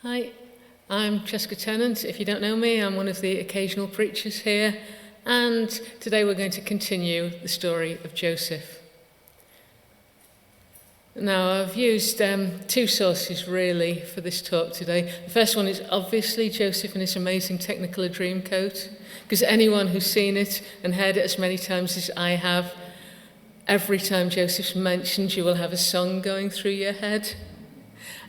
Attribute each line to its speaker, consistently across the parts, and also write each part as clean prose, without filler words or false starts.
Speaker 1: Hi, I'm Jessica Tennant. If you don't know me, I'm one of the occasional preachers here, and today we're going to continue the story of Joseph. Now, I've used two sources really for this talk today. The first one is obviously Joseph and his amazing Technicolor Dreamcoat, because anyone who's seen it and heard it as many times as I have, every time Joseph's mentioned, you will have a song going through your head.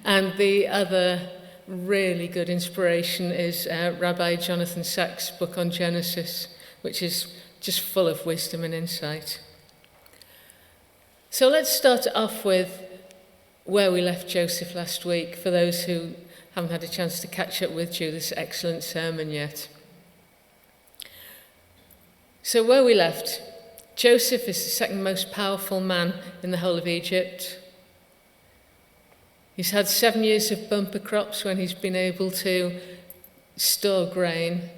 Speaker 1: And the other really good inspiration is Rabbi Jonathan Sacks' book on Genesis, which is just full of wisdom and insight. So let's start off with where we left Joseph last week, for those who haven't had a chance to catch up with this excellent sermon yet. So where we left, Joseph is the second most powerful man in the whole of Egypt. He's had 7 years of bumper crops when he's been able to store grain,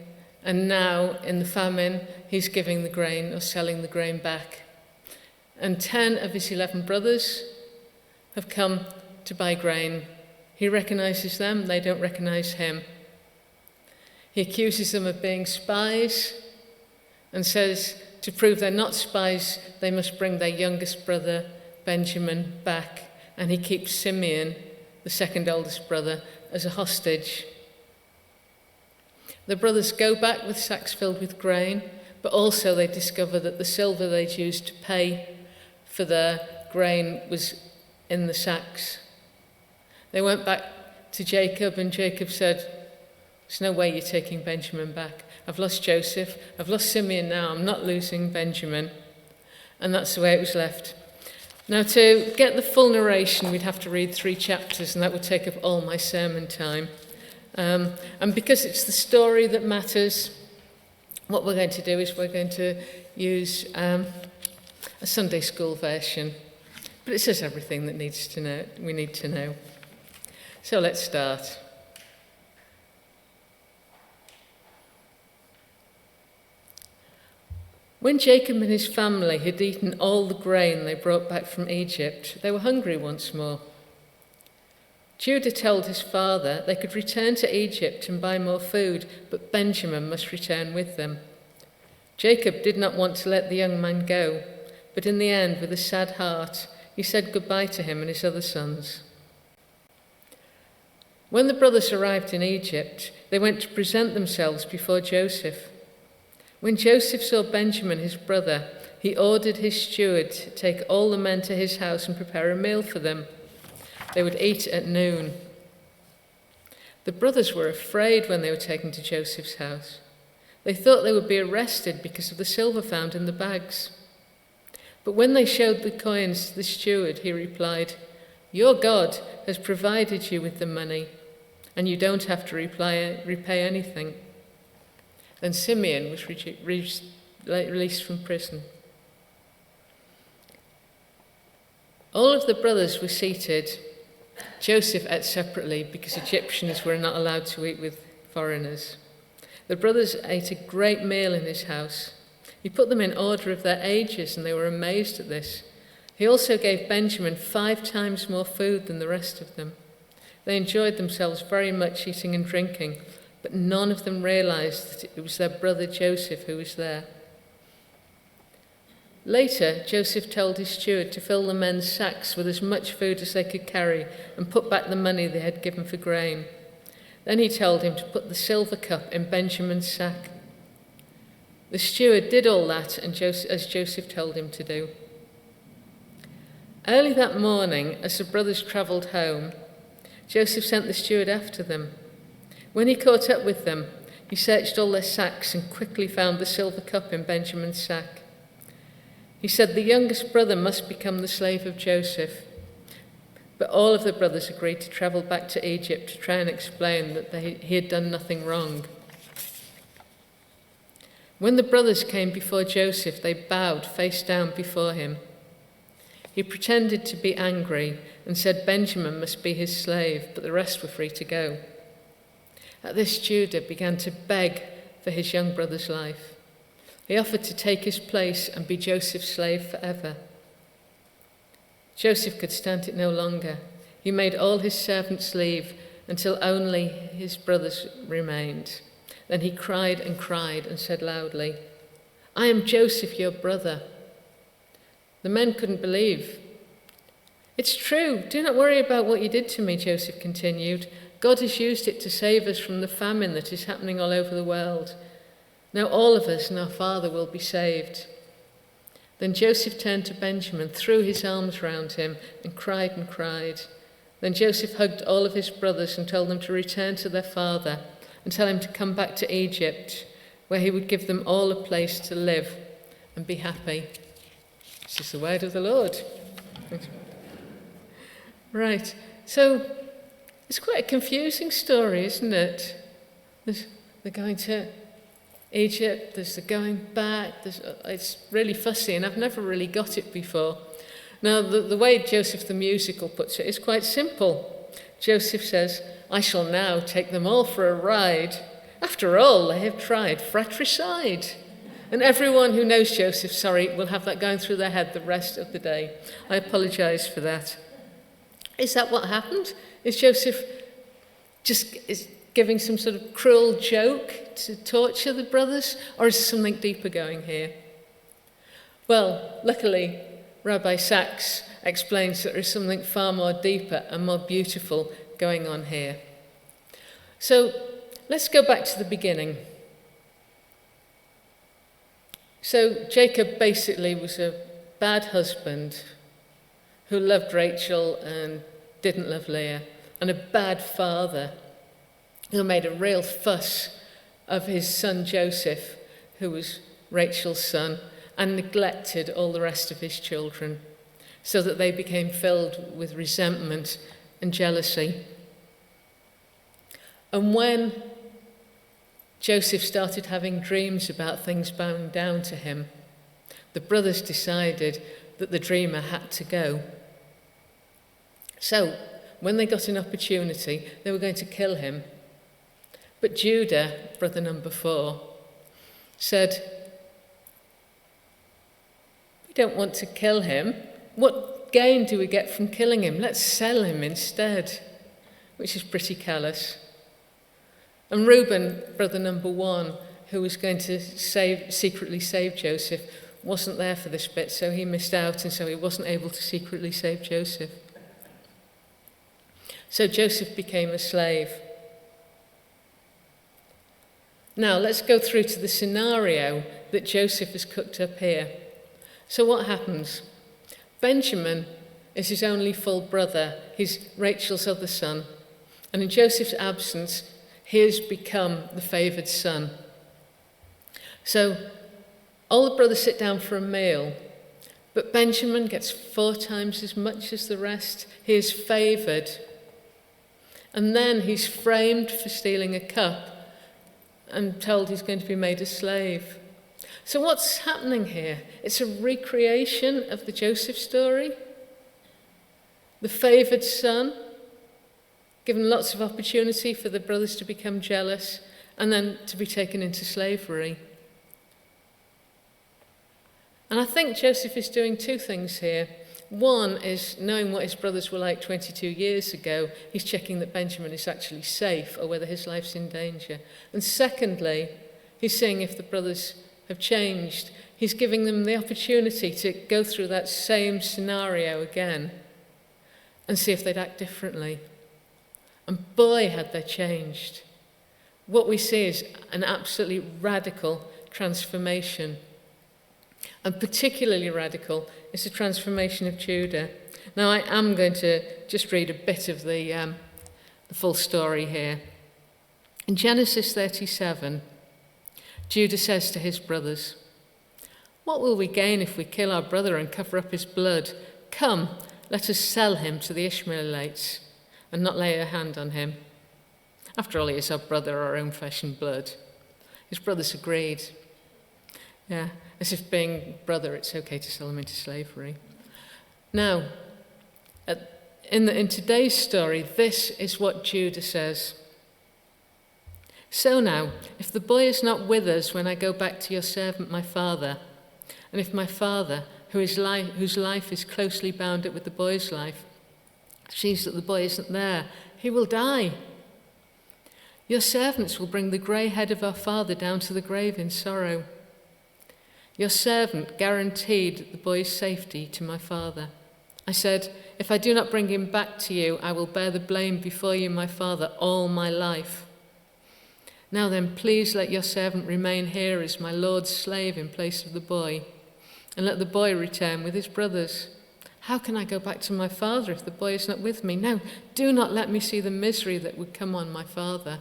Speaker 1: and now in the famine he's giving the grain or selling the grain back. And 10 of his 11 brothers have come to buy grain. He recognizes them, they don't recognize him. He accuses them of being spies and says to prove they're not spies, they must bring their youngest brother Benjamin back, and he keeps Simeon, the second oldest brother, as a hostage. The brothers go back with sacks filled with grain, but also they discover that the silver they'd used to pay for their grain was in the sacks. They went back to Jacob, and Jacob said, "There's no way you're taking Benjamin back. I've lost Joseph, I've lost Simeon now, I'm not losing Benjamin." And that's the way it was left. Now, to get the full narration, we'd have to read 3 chapters, and that would take up all my sermon time. And because it's the story that matters, what we're going to do is we're going to use a Sunday school version. But it says everything that we need to know. So let's start. When Jacob and his family had eaten all the grain they brought back from Egypt, they were hungry once more. Judah told his father they could return to Egypt and buy more food, but Benjamin must return with them. Jacob did not want to let the young man go, but in the end, with a sad heart, he said goodbye to him and his other sons. When the brothers arrived in Egypt, they went to present themselves before Joseph. When Joseph saw Benjamin, his brother, he ordered his steward to take all the men to his house and prepare a meal for them. They would eat at noon. The brothers were afraid when they were taken to Joseph's house. They thought they would be arrested because of the silver found in the bags. But when they showed the coins to the steward, he replied, "Your God has provided you with the money, and you don't have to repay anything." Then Simeon was released from prison. All of the brothers were seated. Joseph ate separately because Egyptians were not allowed to eat with foreigners. The brothers ate a great meal in his house. He put them in order of their ages, and they were amazed at this. He also gave Benjamin 5 times more food than the rest of them. They enjoyed themselves very much eating and drinking, but none of them realized that it was their brother Joseph who was there. Later, Joseph told his steward to fill the men's sacks with as much food as they could carry and put back the money they had given for grain. Then he told him to put the silver cup in Benjamin's sack. The steward did all that as Joseph told him to do. Early that morning, as the brothers travelled home, Joseph sent the steward after them. When he caught up with them, he searched all their sacks and quickly found the silver cup in Benjamin's sack. He said the youngest brother must become the slave of Joseph. But all of the brothers agreed to travel back to Egypt to try and explain that he had done nothing wrong. When the brothers came before Joseph, they bowed face down before him. He pretended to be angry and said Benjamin must be his slave, but the rest were free to go. At this, Judah began to beg for his young brother's life. He offered to take his place and be Joseph's slave forever. Joseph could stand it no longer. He made all his servants leave until only his brothers remained. Then he cried and said loudly, "I am Joseph, your brother." The men couldn't believe. "It's true. Do not worry about what you did to me," Joseph continued. "God has used it to save us from the famine that is happening all over the world. Now all of us and our father will be saved." Then Joseph turned to Benjamin, threw his arms round him, and cried. Then Joseph hugged all of his brothers and told them to return to their father and tell him to come back to Egypt, where he would give them all a place to live and be happy. This is the word of the Lord. Right, so it's quite a confusing story, isn't it? They're going to Egypt, there's the going back, it's really fussy, and I've never really got it before. Now, the way Joseph the musical puts it is quite simple. Joseph says, "I shall now take them all for a ride. After all, they have tried fratricide." And everyone who knows Joseph, will have that going through their head the rest of the day. I apologise for that. Is that what happened? Is Joseph just giving some sort of cruel joke to torture the brothers? Or is there something deeper going here? Well, luckily, Rabbi Sachs explains that there is something far more deeper and more beautiful going on here. So let's go back to the beginning. So Jacob basically was a bad husband who loved Rachel and didn't love Leah, and a bad father who made a real fuss of his son Joseph, who was Rachel's son, and neglected all the rest of his children, so that they became filled with resentment and jealousy. And when Joseph started having dreams about things bowing down to him, the brothers decided that the dreamer had to go. So, when they got an opportunity, they were going to kill him. But Judah, brother number 4, said, "We don't want to kill him. What gain do we get from killing him? Let's sell him instead," which is pretty callous. And Reuben, brother number 1, who was going to secretly save Joseph, wasn't there for this bit, so he missed out, and so he wasn't able to secretly save Joseph. So Joseph became a slave. Now let's go through to the scenario that Joseph has cooked up here. So what happens? Benjamin is his only full brother. He's Rachel's other son. And in Joseph's absence, he has become the favoured son. So all the brothers sit down for a meal, but Benjamin gets 4 times as much as the rest. He is favoured. And then he's framed for stealing a cup and told he's going to be made a slave. So what's happening here? It's a recreation of the Joseph story. The favoured son, given lots of opportunity for the brothers to become jealous and then to be taken into slavery. And I think Joseph is doing 2 things here. One is, knowing what his brothers were like 22 years ago, he's checking that Benjamin is actually safe or whether his life's in danger. And secondly, he's seeing if the brothers have changed. He's giving them the opportunity to go through that same scenario again and see if they'd act differently. And boy, had they changed. What we see is an absolutely radical transformation. And particularly radical is the transformation of Judah. Now, I am going to just read a bit of the full story here. In Genesis 37, Judah says to his brothers, "What will we gain if we kill our brother and cover up his blood? Come, let us sell him to the Ishmaelites and not lay a hand on him. After all, he is our brother, our own flesh and blood." His brothers agreed. Yeah, as if being brother, it's okay to sell him into slavery. Now, in today's story, this is what Judah says. "So now, if the boy is not with us when I go back to your servant my father, and if my father, whose life is closely bound up with the boy's life, sees that the boy isn't there, he will die. Your servants will bring the grey head of our father down to the grave in sorrow. Your servant guaranteed the boy's safety to my father. I said, if I do not bring him back to you, I will bear the blame before you, my father, all my life. Now then, please let your servant remain here as my lord's slave in place of the boy, and let the boy return with his brothers. How can I go back to my father if the boy is not with me? No, do not let me see the misery that would come on my father.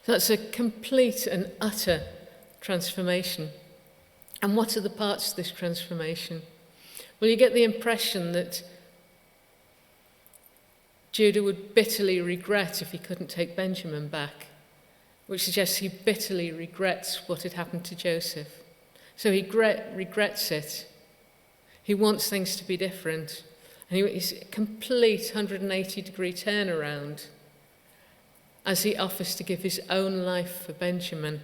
Speaker 1: So that's a complete and utter transformation. And what are the parts of this transformation? Well, you get the impression that Judah would bitterly regret if he couldn't take Benjamin back, which suggests he bitterly regrets what had happened to Joseph. So he regrets it. He wants things to be different. And he's a complete 180-degree turnaround as he offers to give his own life for Benjamin.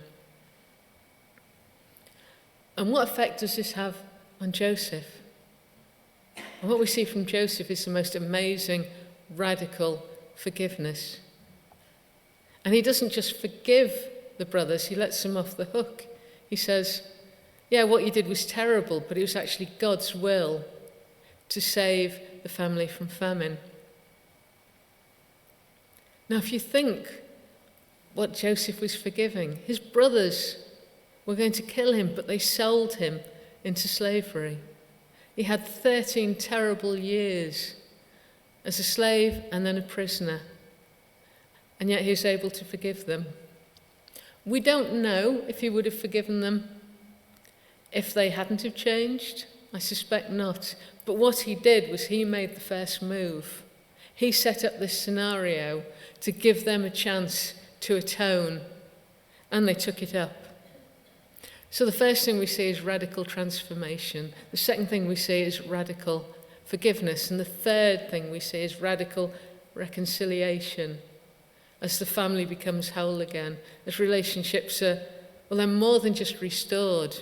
Speaker 1: And what effect does this have on Joseph? And what we see from Joseph is the most amazing, radical forgiveness. And he doesn't just forgive the brothers, he lets them off the hook. He says, yeah, what you did was terrible, but it was actually God's will to save the family from famine. Now, if you think what Joseph was forgiving, his brothers were going to kill him, but they sold him into slavery. He had 13 terrible years as a slave and then a prisoner, and yet he was able to forgive them. We don't know if he would have forgiven them if they hadn't have changed. I suspect not. But what he did was he made the first move. He set up this scenario to give them a chance to atone, and they took it up. So the first thing we see is radical transformation. The second thing we see is radical forgiveness. And the third thing we see is radical reconciliation as the family becomes whole again, as relationships are, well, they're more than just restored.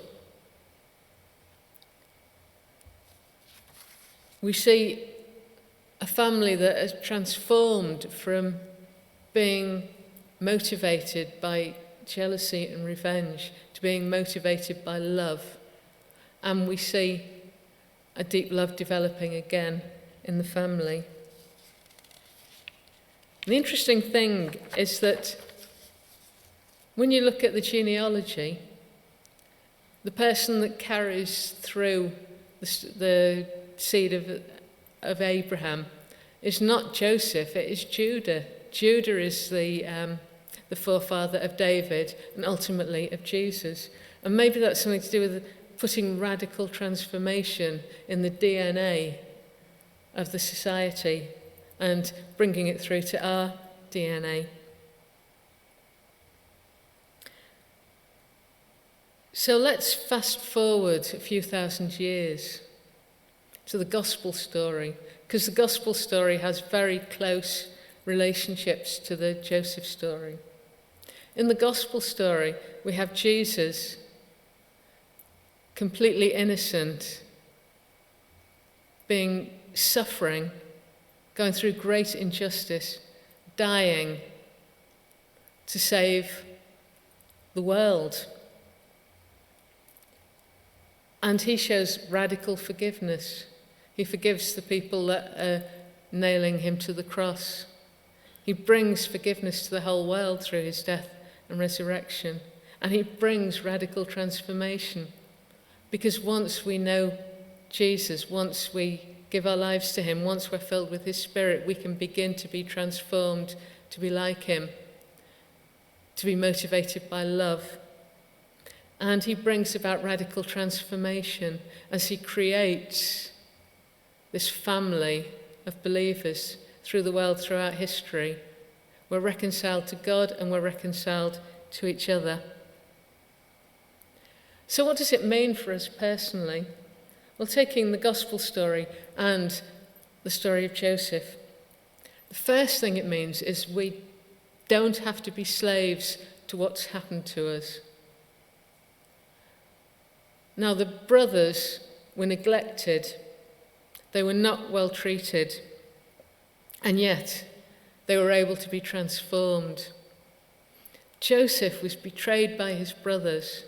Speaker 1: We see a family that has transformed from being motivated by jealousy and revenge to being motivated by love. And we see a deep love developing again in the family. The interesting thing is that when you look at the genealogy, the person that carries through the seed of Abraham is not Joseph, it is Judah. Judah is the forefather of David and ultimately of Jesus. And maybe that's something to do with putting radical transformation in the DNA of the society and bringing it through to our DNA. So let's fast forward a few thousand years to the gospel story, because the gospel story has very close relationships to the Joseph story. In the gospel story, we have Jesus, completely innocent, suffering, going through great injustice, dying to save the world. And he shows radical forgiveness. He forgives the people that are nailing him to the cross. He brings forgiveness to the whole world through his death and resurrection. And he brings radical transformation. Because once we know Jesus, once we give our lives to him, once we're filled with his Spirit, we can begin to be transformed, to be like him, to be motivated by love. And he brings about radical transformation as he creates this family of believers through the world, throughout history. We're reconciled to God and we're reconciled to each other. So what does it mean for us personally? Well, taking the gospel story and the story of Joseph, the first thing it means is we don't have to be slaves to what's happened to us. Now, the brothers were neglected. They were not well treated. And yet, they were able to be transformed. Joseph was betrayed by his brothers.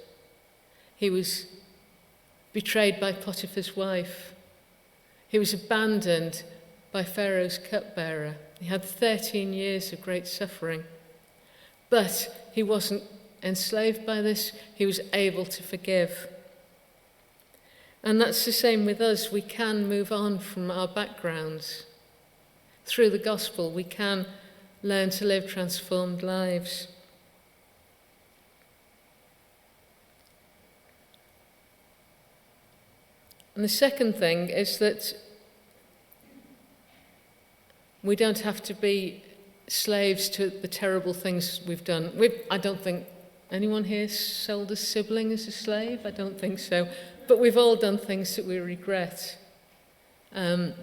Speaker 1: He was betrayed by Potiphar's wife. He was abandoned by Pharaoh's cupbearer. He had 13 years of great suffering. But he wasn't enslaved by this. He was able to forgive. And that's the same with us. We can move on from our backgrounds. Through the gospel, we can learn to live transformed lives. And the second thing is that we don't have to be slaves to the terrible things we've done. I don't think anyone here sold a sibling as a slave. I don't think so. But we've all done things that we regret. And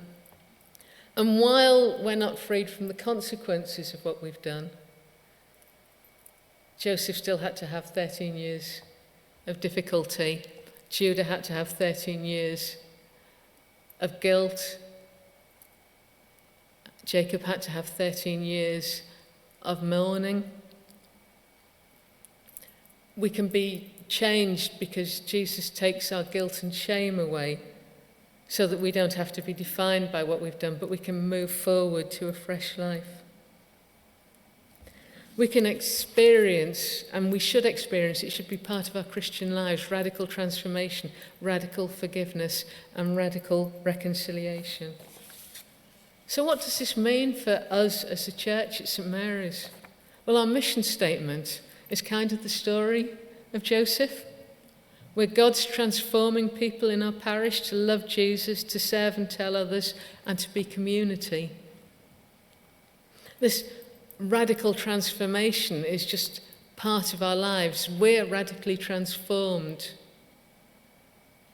Speaker 1: while we're not freed from the consequences of what we've done, Joseph still had to have 13 years of difficulty. Judah had to have 13 years of guilt. Jacob had to have 13 years of mourning. We can be changed because Jesus takes our guilt and shame away so that we don't have to be defined by what we've done, but we can move forward to a fresh life. We can experience, and we should experience, it should be part of our Christian lives, radical transformation, radical forgiveness, and radical reconciliation. So what does this mean for us as a church at St Mary's? Well, our mission statement is kind of the story of Joseph. We're God's transforming people in our parish to love Jesus, to serve and tell others, and to be community. This radical transformation is just part of our lives. We're radically transformed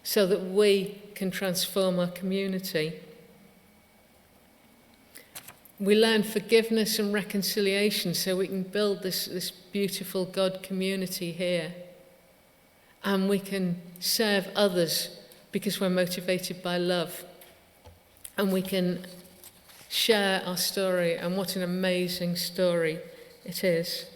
Speaker 1: so that we can transform our community. We learn forgiveness and reconciliation so we can build this beautiful God community here. And we can serve others because we're motivated by love. And we can share our story, and what an amazing story it is.